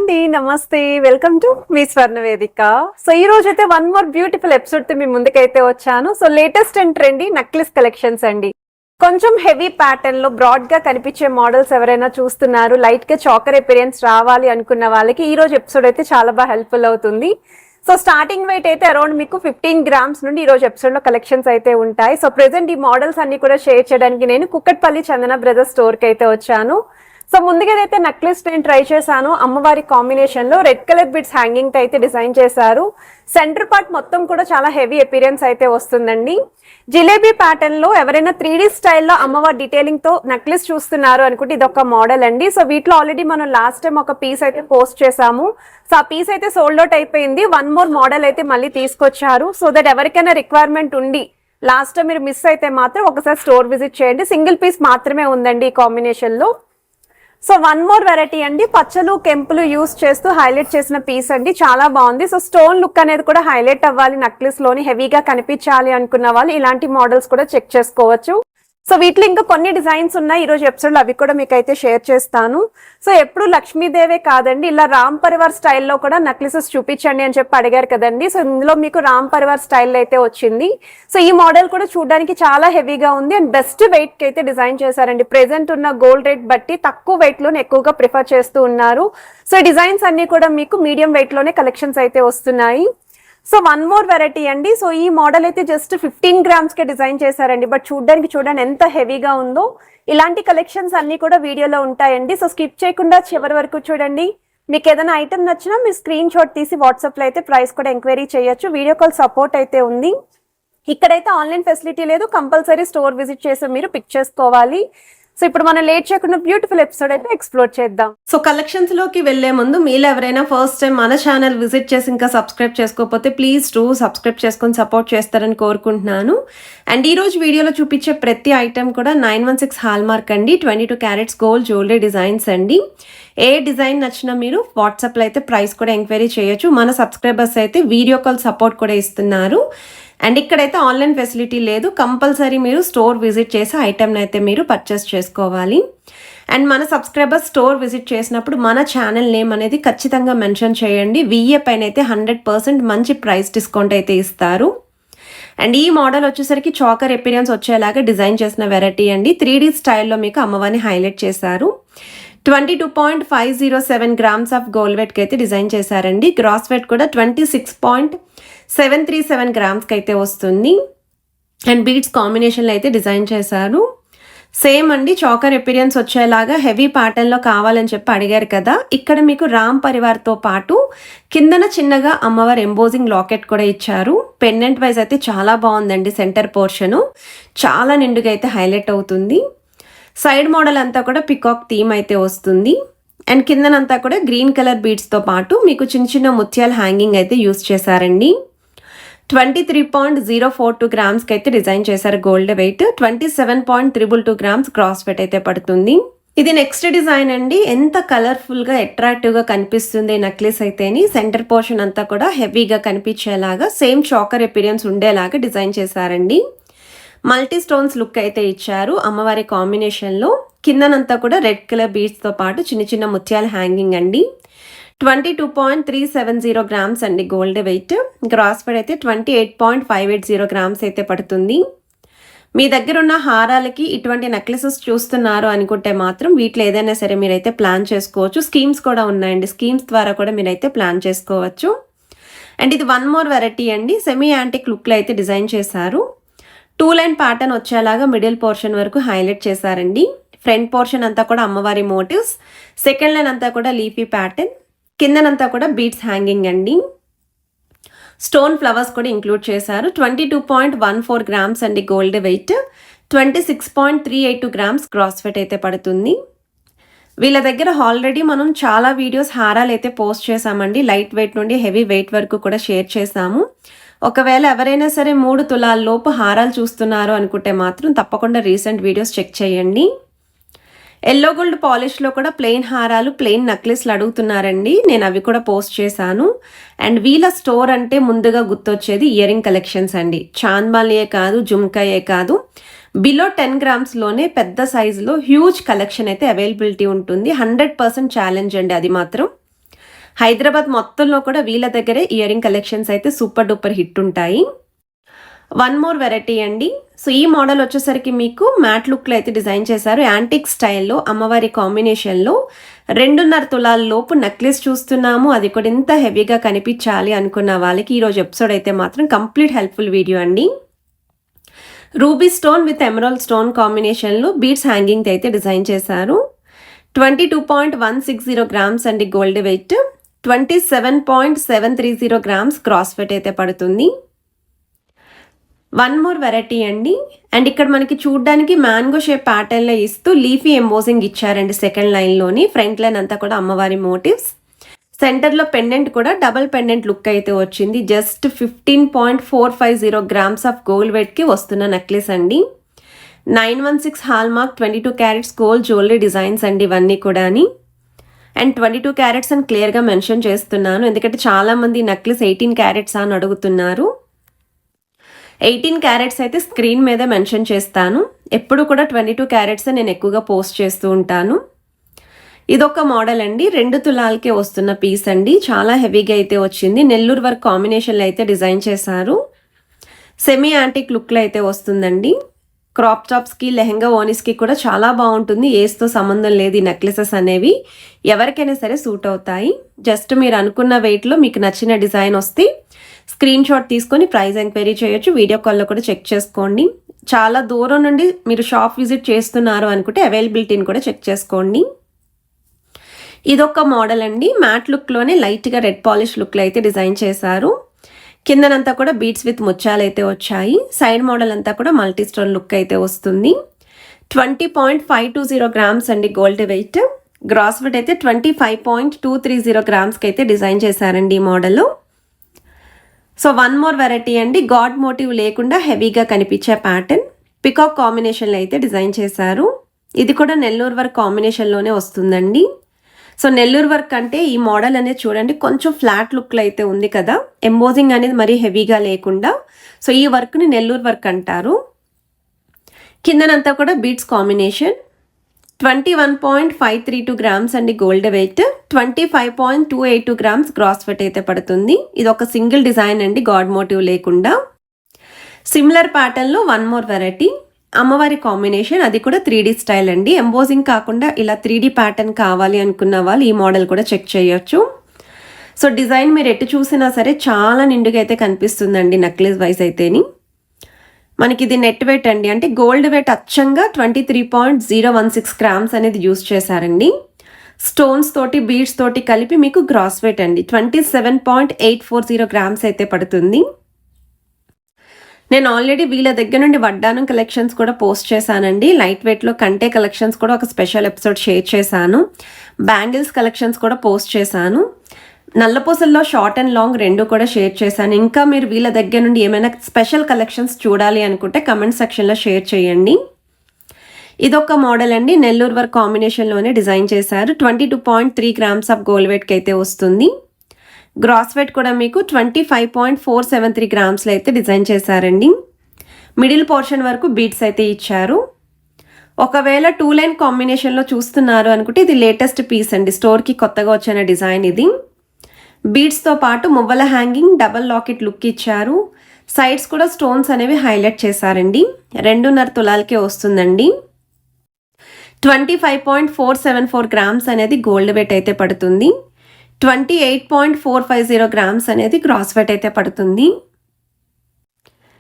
అండి, నమస్తే. Welcome to me స్వర్ణ వేదిక. సో ఈ రోజు అయితే వన్ మోర్ బ్యూటిఫుల్ ఎపిసోడ్ తో మీ ముందుకైతే వచ్చాను. So latest and trendy necklace collections అండి. కొంచెం హెవీ ప్యాటర్న్ లో బ్రాడ్ గా కనిపించే మోడల్స్ ఎవరైనా చూస్తున్నారు, లైట్ గా చాకర్ ఎపీరియన్స్ రావాలి అనుకున్న వాళ్ళకి ఈ రోజు ఎపిసోడ్ అయితే చాలా బాగా హెల్ప్ఫుల్ అవుతుంది. సో స్టార్టింగ్ వెయిట్ అయితే అరౌండ్ మీకు 15 grams నుండి ఈ రోజు ఎపిసోడ్ లో కలెక్షన్స్ అయితే ఉంటాయి. సో ప్రెసెంట్ ఈ మోడల్స్ అన్ని కూడా షేర్ చేయడానికి నేను కుక్కట్పల్లి చందన బ్రదర్స్ స్టోర్ కి అయితే వచ్చాను. సో ముందుగా అయితే నెక్లెస్ నేను ట్రై చేశాను. అమ్మవారి కాంబినేషన్ లో రెడ్ కలర్ బిడ్స్ హ్యాంగింగ్ తో అయితే డిజైన్ చేశారు. సెంటర్ పార్ట్ మొత్తం కూడా చాలా హెవీ అపీరియన్స్ అయితే వస్తుందండి. జిలేబీ ప్యాటర్న్ లో ఎవరైనా 3D స్టైల్లో అమ్మవారి డీటెయిలింగ్ తో నెక్లెస్ చూస్తున్నారు అనుకుంటే ఇది ఒక మోడల్ అండి. సో వీటిలో ఆల్రెడీ మనం లాస్ట్ టైం ఒక పీస్ అయితే పోస్ట్ చేసాము. సో ఆ పీస్ అయితే సోల్డ్ అవుట్ అయిపోయింది. వన్ మోర్ మోడల్ అయితే మళ్ళీ తీసుకొచ్చారు. సో దట్ ఎవరికైనా రిక్వైర్మెంట్ ఉండి లాస్ట్ టైం మీరు మిస్ అయితే మాత్రం ఒకసారి స్టోర్ విజిట్ చేయండి. సింగిల్ పీస్ మాత్రమే ఉందండి ఈ కాంబినేషన్ లో. సో వన్ మోర్ వెరైటీ అండి, పచ్చలు కెంపులు యూస్ చేస్తూ హైలైట్ చేసిన పీస్ అండి, చాలా బాగుంది. సో స్టోన్ లుక్ అనేది కూడా హైలైట్ అవ్వాలి, నెక్లెస్ లోని హెవీగా కనిపించాలి అనుకున్న వాళ్ళు ఇలాంటి మోడల్స్ కూడా చెక్ చేసుకోవచ్చు. సో వీటిలో ఇంకా కొన్ని డిజైన్స్ ఉన్నాయి, ఈ రోజు ఎపిసోడ్ లో అవి కూడా మీకు అయితే షేర్ చేస్తాను. సో ఎప్పుడు లక్ష్మీదేవే కాదండి, ఇలా రామ్ పరివార్ స్టైల్లో కూడా నెక్లెసెస్ చూపించండి అని చెప్పి అడిగారు కదండి. సో ఇందులో మీకు రామ్ పరివార్ స్టైల్ అయితే వచ్చింది. సో ఈ మోడల్ కూడా చూడడానికి చాలా హెవీగా ఉంది అండ్ బెస్ట్ వెయిట్ కి అయితే డిజైన్ చేశారండి. ప్రెసెంట్ ఉన్న గోల్డ్ రేట్ బట్టి తక్కువ వెయిట్ లోనే ఎక్కువగా ప్రిఫర్ చేస్తూ ఉన్నారు. సో డిజైన్స్ అన్ని కూడా మీకు మీడియం వెయిట్ లోనే కలెక్షన్స్ అయితే వస్తున్నాయి. సో వన్ మోర్ వెరైటీ అండి. సో ఈ మోడల్ అయితే జస్ట్ 15 grams కే డిజైన్ చేశారండి, బట్ చూడండి ఎంత హెవీగా ఉందో. ఇలాంటి కలెక్షన్స్ అన్ని కూడా వీడియోలో ఉంటాయండి. సో స్కిప్ చేయకుండా చివరి వరకు చూడండి. మీకు ఏదైనా ఐటమ్ నచ్చినా మీరు స్క్రీన్ షాట్ తీసి వాట్సాప్ లో అయితే ప్రైస్ కూడా ఎంక్వైరీ చేయొచ్చు. వీడియో కాల్ సపోర్ట్ అయితే ఉంది. ఇక్కడైతే ఆన్లైన్ ఫెసిలిటీ లేదు, కంపల్సరీ స్టోర్ విజిట్ చేసి మీరు పిక్ చేసుకోవాలి. సో ఇప్పుడు మనం లేట్ చేయకుండా బ్యూటిఫుల్ ఎపిసోడ్ అయితే ఎక్స్ప్లోర్ చేద్దాం. సో కలెక్షన్స్ లోకి వెళ్లే ముందు మీలో ఎవరైనా ఫస్ట్ టైం మన ఛానల్ విజిట్ చేసి ఇంకా సబ్స్క్రైబ్ చేసుకోకపోతే ప్లీజ్ సబ్స్క్రైబ్ చేసుకొని సపోర్ట్ చేస్తారని కోరుకుంటున్నాను. అండ్ ఈ రోజు వీడియోలో చూపించే ప్రతి ఐటమ్ కూడా 916 హాల్ మార్క్ అండి, 22 క్యారెట్స్ గోల్డ్ జ్యువెలరీ డిజైన్స్ అండి. ఏ డిజైన్ నచ్చినా మీరు వాట్సాప్ లో అయితే ప్రైస్ కూడా ఎంక్వైరీ చేయొచ్చు. మన సబ్స్క్రైబర్స్ అయితే వీడియో కాల్ సపోర్ట్ కూడా ఇస్తున్నారు. అండ్ ఇక్కడైతే ఆన్లైన్ ఫెసిలిటీ లేదు, కంపల్సరీ మీరు స్టోర్ విజిట్ చేసి ఐటమ్ని అయితే మీరు పర్చేస్ చేసుకోవాలి. అండ్ మన సబ్స్క్రైబర్స్ స్టోర్ విజిట్ చేసినప్పుడు మన ఛానల్ నేమ్ అనేది ఖచ్చితంగా మెన్షన్ చేయండి. VA పైన అయితే 100% మంచి ప్రైస్ డిస్కౌంట్ అయితే ఇస్తారు. అండ్ ఈ మోడల్ వచ్చేసరికి చాకర్ ఎపీరియన్స్ వచ్చేలాగా డిజైన్ చేసిన వెరైటీ అండి. 3D స్టైల్లో మీకు అమ్మవారిని హైలైట్ చేశారు. 22.507 grams ఆఫ్ గోల్డ్ వెయిట్కి అయితే డిజైన్ చేశారండి. గ్రాస్ వెయిట్ కూడా 26.737 grams అయితే వస్తుంది. అండ్ బీడ్స్ కాంబినేషన్లో అయితే డిజైన్ చేశారు. సేమ్ అండి, చాకర్ ఎపీరియన్స్ వచ్చేలాగా హెవీ ప్యాటర్న్లో కావాలని చెప్పి అడిగారు కదా. ఇక్కడ మీకు రామ్ పరివార్తో పాటు కిందన చిన్నగా అమ్మవారి ఎంబోజింగ్ లాకెట్ కూడా ఇచ్చారు. పెండెంట్ వైజ్ అయితే చాలా బాగుందండి. సెంటర్ పోర్షను చాలా నిండుగా అయితే హైలైట్ అవుతుంది. సైడ్ మోడల్ అంతా కూడా పికాక్ థీమ్ అయితే వస్తుంది. అండ్ కిందనంతా కూడా గ్రీన్ కలర్ బీడ్స్తో పాటు మీకు చిన్న ముత్యాల హ్యాంగింగ్ అయితే యూస్ చేశారండి. 23.042 grams అయితే డిజైన్ చేశారు. Gold weight 27.322 grams cross wait అయితే పడుతుంది. ఇది నెక్స్ట్ డిజైన్ అండి. ఎంత కలర్ఫుల్గా అట్రాక్టివ్గా కనిపిస్తుంది నెక్లెస్ అయితేని. సెంటర్ పోర్షన్ అంతా కూడా హెవీగా కనిపించేలాగా సేమ్ చాకర్ ఎపీరియన్స్ ఉండేలాగా డిజైన్ చేశారండి. మల్టీ స్టోన్స్ లుక్ అయితే ఇచ్చారు అమ్మవారి కాంబినేషన్లో. కిందనంతా కూడా రెడ్ కలర్ బీడ్స్తో పాటు చిన్న ముత్యాల హ్యాంగింగ్ అండి. 22.370 grams అండి గోల్డ్ వెయిట్. గ్రాస్ వెయిట్ అయితే 28.580 grams అయితే పడుతుంది. మీ దగ్గర ఉన్న హారాలకి ఇటువంటి నెక్లెసెస్ చూస్తున్నారు అనుకుంటే మాత్రం వీటిలో ఏదైనా సరే మీరైతే ప్లాన్ చేసుకోవచ్చు. స్కీమ్స్ కూడా ఉన్నాయండి, స్కీమ్స్ ద్వారా కూడా మీరైతే ప్లాన్ చేసుకోవచ్చు. అండ్ ఇది వన్ మోర్ వెరైటీ అండి. సెమీ యాంటిక్ లుక్లో అయితే డిజైన్ చేశారు. 2 లైన్ ప్యాటర్న్ వచ్చేలాగా మిడిల్ పోర్షన్ వరకు హైలైట్ చేశారండి. ఫ్రంట్ పోర్షన్ అంతా కూడా అమ్మవారి మోటివ్స్, సెకండ్ లైన్ అంతా కూడా లీఫీ ప్యాటర్న్, కిందనంతా కూడా బీడ్స్ హ్యాంగింగ్ అండి. స్టోన్ ఫ్లవర్స్ కూడా ఇంక్లూడ్ చేశారు. 22.14 grams అండి gold wait. 26.382 grams cross wait అయితే పడుతుంది. వీళ్ళ దగ్గర ఆల్రెడీ మనం చాలా వీడియోస్ హారాలు అయితే పోస్ట్ చేసామండి. లైట్ వెయిట్ నుండి హెవీ వెయిట్ వరకు కూడా షేర్ చేసాము. ఒకవేళ ఎవరైనా సరే 3 తులాల లోపు హారాలు చూస్తున్నారు అనుకుంటే మాత్రం తప్పకుండా రీసెంట్ వీడియోస్ చెక్ చేయండి. ఎల్లో గోల్డ్ పాలిష్లో కూడా ప్లెయిన్ హారాలు, ప్లెయిన్ నెక్లెస్లు అడుగుతున్నారండి. నేను అవి కూడా పోస్ట్ చేశాను. అండ్ వీళ్ళ స్టోర్ అంటే ముందుగా గుర్తొచ్చేది ఇయర్ రింగ్ కలెక్షన్స్ అండి. చాంద్బాలియే కాదు, జుమ్కాయే కాదు, బిలో 10 grams-లోనే పెద్ద సైజులో హ్యూజ్ కలెక్షన్ అయితే అవైలబిలిటీ ఉంటుంది. 100% ఛాలెంజ్ అండి అది మాత్రం. హైదరాబాద్ మొత్తంలో కూడా వీళ్ళ దగ్గరే ఇయర్ రింగ్ కలెక్షన్స్ అయితే సూపర్ డూపర్ హిట్ ఉంటాయి. వన్ మోర్ వెరైటీ అండి. సో ఈ మోడల్ వచ్చేసరికి మీకు మ్యాట్ లుక్లో అయితే డిజైన్ చేశారు. యాంటిక్ స్టైల్లో అమ్మవారి కాంబినేషన్లో 2.5 తులాల లోపు నెక్లెస్ చూస్తున్నాము. అది కూడా ఇంత హెవీగా కనిపించాలి అనుకున్న వాళ్ళకి ఈరోజు ఎపిసోడ్ అయితే మాత్రం కంప్లీట్ హెల్ప్ఫుల్ వీడియో అండి. Ruby stone with emerald stone కాంబినేషన్లో బీడ్స్ హ్యాంగింగ్ అయితే డిజైన్ చేశారు. 22.160 గ్రామ్స్ అండి gold wait, 27.730 grams cross wait అయితే పడుతుంది. వన్ మోర్ వెరైటీ అండి. అండ్ ఇక్కడ మనకి చూడడానికి మ్యాంగో షేప్ ప్యాటర్న్లో ఇస్తూ లీఫీ ఎంబోజింగ్ ఇచ్చారండి. సెకండ్ లైన్లోని ఫ్రంట్ లైన్ అంతా కూడా అమ్మవారి మోటివ్స్, సెంటర్లో పెండెంట్ కూడా డబల్ పెండెంట్ లుక్ అయితే వచ్చింది. జస్ట్ 15.450 గ్రామ్స్ ఆఫ్ గోల్డ్ వెయిట్కి వస్తున్న నెక్లెస్ అండి. 916 hall mark 22 carats gold jewellery designs అండి ఇవన్నీ కూడా. అండ్ 22 క్యారెట్స్ అని క్లియర్గా మెన్షన్ చేస్తున్నాను, ఎందుకంటే చాలామంది నెక్లెస్ 18 క్యారెట్స్ అని అడుగుతున్నారు. 18 క్యారెట్స్ అయితే స్క్రీన్ మీద మెన్షన్ చేస్తాను. ఎప్పుడు కూడా 22 క్యారెట్స్ నేను ఎక్కువగా పోస్ట్ చేస్తూ ఉంటాను. ఇదొక మోడల్ అండి. 2 తులాలకే వస్తున్న పీస్ అండి. చాలా హెవీగా అయితే వచ్చింది. నెల్లూరు వర్క్ కాంబినేషన్లో అయితే డిజైన్ చేశారు. సెమీ యాంటిక్ లుక్లో అయితే వస్తుందండి. క్రాప్ టాప్స్కి, లెహెంగా ఓనీస్కి కూడా చాలా బాగుంటుంది. ఏస్తో సంబంధం లేదు. ఈ నెక్లెసెస్ అనేవి ఎవరికైనా సరే సూట్ అవుతాయి. జస్ట్ మీరు అనుకున్న వెయిట్లో మీకు నచ్చిన డిజైన్ వస్తే స్క్రీన్ షాట్ తీసుకొని ప్రైస్ ఎంక్వైరీ చేయొచ్చు. వీడియో కాల్లో కూడా చెక్ చేసుకోండి. చాలా దూరం నుండి మీరు షాప్ విజిట్ చేస్తున్నారు అనుకుంటే అవైలబిలిటీని కూడా చెక్ చేసుకోండి. ఇదొక మోడల్ అండి. మ్యాట్ లుక్లోనే లైట్గా రెడ్ పాలిష్ లుక్లో అయితే డిజైన్ చేశారు. కిందనంతా కూడా బీట్స్ విత్ ముత్యాలు అయితే వచ్చాయి. సైడ్ మోడల్ అంతా కూడా మల్టీ స్టోన్ లుక్ అయితే వస్తుంది. 20.520 గ్రామ్స్ అండి గోల్డ్ వెయిట్. గ్రాస్ వెయిట్ అయితే 25.230 గ్రామ్స్కి అయితే డిజైన్ చేశారండి ఈ model. So one more variety అండి. గాడ్ మోటివ్ లేకుండా హెవీగా కనిపించే ప్యాటర్న్ పికాక్ కాంబినేషన్లో అయితే డిజైన్ చేశారు. ఇది కూడా నెల్లూరు వర్క్ కాంబినేషన్లోనే వస్తుందండి. సో నెల్లూరు వర్క్ అంటే ఈ మోడల్ అనేది చూడండి కొంచెం ఫ్లాట్ లుక్లో అయితే ఉంది కదా, ఎంబోజింగ్ అనేది మరీ హెవీగా లేకుండా. సో ఈ వర్క్ని నెల్లూరు వర్క్ అంటారు. కిందనంతా కూడా బీడ్స్ కాంబినేషన్. 21.532 గ్రామ్స్ అండి gold weight, 25.282 grams gross weight అయితే పడుతుంది. ఇది ఒక సింగిల్ డిజైన్ అండి, గాడ్ మోటివ్ లేకుండా. సిమిలర్ ప్యాటర్న్లో వన్ మోర్ వెరైటీ అమ్మవారి కాంబినేషన్, అది కూడా 3D స్టైల్ అండి. ఎంబోజింగ్ కాకుండా ఇలా 3D ప్యాటర్న్ కావాలి అనుకున్న వాళ్ళు ఈ మోడల్ కూడా చెక్ చేయొచ్చు. సో డిజైన్ మీరు ఎటు చూసినా సరే చాలా నిండుగా అయితే కనిపిస్తుందండి నెక్లెస్ వైజ్ అయితేని. మనకి ఇది నెట్ వెయిట్ అండి, అంటే గోల్డ్ వెయిట్ అచ్చంగా 23.016 గ్రామ్స్ అనేది యూస్ చేశారండి. స్టోన్స్ తోటి బీడ్స్ తోటి కలిపి మీకు గ్రాస్ వెయిట్ అండి 27.840 గ్రామ్స్ అయితే పడుతుంది. నేను ఆల్రెడీ వీళ్ళ దగ్గర నుండి వడ్డానం కలెక్షన్స్ కూడా పోస్ట్ చేశానండి. లైట్ వెయిట్లో కంటే కలెక్షన్స్ కూడా ఒక స్పెషల్ ఎపిసోడ్ షేర్ చేశాను. బ్యాంగిల్స్ కలెక్షన్స్ కూడా పోస్ట్ చేశాను. నల్లపూసల్లో షార్ట్ అండ్ లాంగ్ రెండు కూడా షేర్ చేశాను. ఇంకా మీరు వీళ్ళ దగ్గర నుండి ఏమైనా స్పెషల్ కలెక్షన్స్ చూడాలి అనుకుంటే కమెంట్ సెక్షన్లో షేర్ చేయండి. ఇదొక మోడల్ అండి, నెల్లూరు వర్క్ కాంబినేషన్లోనే డిజైన్ చేశారు. 22.3 గ్రామ్స్ ఆఫ్ గోల్డ్ వెయిట్కి అయితే వస్తుంది. గ్రాస్ వెయిట్ కూడా మీకు 25.473 గ్రామ్స్లో అయితే డిజైన్ చేశారండి. మిడిల్ పోర్షన్ వరకు బీడ్స్ అయితే ఇచ్చారు. ఒకవేళ 2 లైన్ కాంబినేషన్లో చూస్తున్నారు అనుకుంటే ఇది లేటెస్ట్ పీస్ అండి, స్టోర్కి కొత్తగా వచ్చిన డిజైన్ ఇది. బీడ్స్తో పాటు మువ్వల హ్యాంగింగ్, డబల్ లాకెట్ లుక్ ఇచ్చారు. సైడ్స్ కూడా స్టోన్స్ అనేవి హైలైట్ చేశారండి. 2.5 తులాలకే వస్తుందండి. 25.474 గ్రామ్స్ అనేది గోల్డ్ వెయిట్ అయితే పడుతుంది. 28.450 గ్రామ్స్ అనేది గ్రాస్ వెయిట్ అయితే పడుతుంది.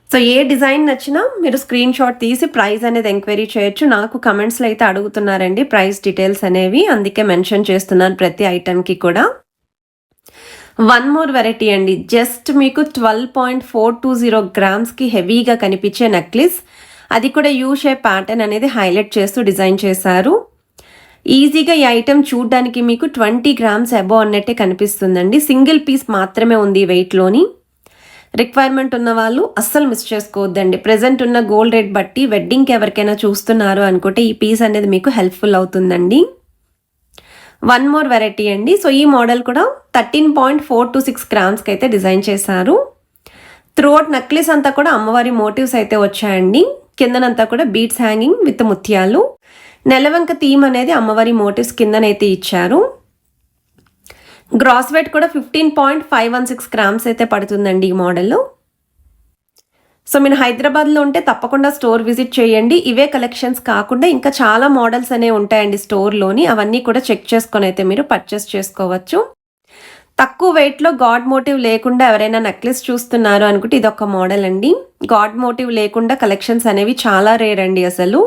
సో ఏ డిజైన్ నచ్చినా మీరు స్క్రీన్ షాట్ తీసి ప్రైస్ అనేది ఎంక్వైరీ చేయొచ్చు. నాకు కమెంట్స్లో అయితే అడుగుతున్నారండి ప్రైస్ డీటెయిల్స్ అనేవి, అందుకే మెన్షన్ చేస్తున్నాను ప్రతి ఐటెంకి కూడా. వన్ మోర్ వెరైటీ అండి, జస్ట్ మీకు 12.420 గ్రామ్స్కి హెవీగా కనిపించే నెక్లెస్, అది కూడా యూ షేప్ ప్యాటర్న్ అనేది హైలైట్ చేస్తూ డిజైన్ చేశారు. ఈజీగా ఈ ఐటెం చూడడానికి మీకు 20 గ్రామ్స్ అబోవ్ అన్నట్టే కనిపిస్తుందండి. సింగిల్ పీస్ మాత్రమే ఉంది ఈ వెయిట్లోని. రిక్వైర్మెంట్ ఉన్న వాళ్ళు అస్సలు మిస్ చేసుకోవద్దండి. ప్రెజెంట్ ఉన్న గోల్డ్ రేట్ బట్టి వెడ్డింగ్కి ఎవరికైనా చూస్తున్నారు అనుకుంటే ఈ పీస్ అనేది మీకు హెల్ప్ఫుల్ అవుతుందండి. వన్ మోర్ వెరైటీ అండి. సో ఈ మోడల్ కూడా 13.426 గ్రామ్స్కి అయితే డిజైన్ చేశారు. త్రూఅవుట్ నెక్లెస్ అంతా కూడా అమ్మవారి మోటివ్స్ అయితే వచ్చాయండి. కిందనంతా కూడా బీడ్స్ హ్యాంగింగ్ విత్ ముత్యాలు. నెలవంక థీమ్ అనేది అమ్మవారి మోటివ్స్ కిందనైతే ఇచ్చారు. గ్రాస్ వెయిట్ కూడా 15.516 గ్రామ్స్ అయితే పడుతుందండి ఈ మోడల్లో. సో మీరు హైదరాబాద్లో ఉంటే తప్పకుండా స్టోర్ విజిట్ చేయండి. ఇవే కలెక్షన్స్ కాకుండా ఇంకా చాలా మోడల్స్ అనేవి ఉంటాయండి స్టోర్లోని. అవన్నీ కూడా చెక్ చేసుకొని అయితే మీరు పర్చేస్ చేసుకోవచ్చు. తక్కువ వెయిట్లో గాడ్ మోటివ్ లేకుండా ఎవరైనా నెక్లెస్ చూస్తున్నారు అనుకుంటే ఇదొక మోడల్ అండి. గాడ్ మోటివ్ లేకుండా కలెక్షన్స్ అనేవి చాలా రేర్ అండి అసలు.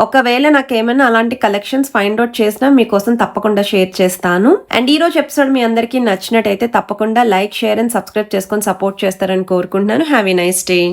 ఒకవేళ నాకేమైనా అలాంటి కలెక్షన్స్ ఫైండ్ అవుట్ చేసినా మీకోసం తప్పకుండా షేర్ చేస్తాను. అండ్ ఈ రోజు ఎపిసోడ్ మీ అందరికీ నచ్చినట్టయితే తప్పకుండా లైక్, షేర్ అండ్ సబ్స్క్రైబ్ చేసుకొని సపోర్ట్ చేస్తారని కోరుకుంటున్నాను. Have a nice day.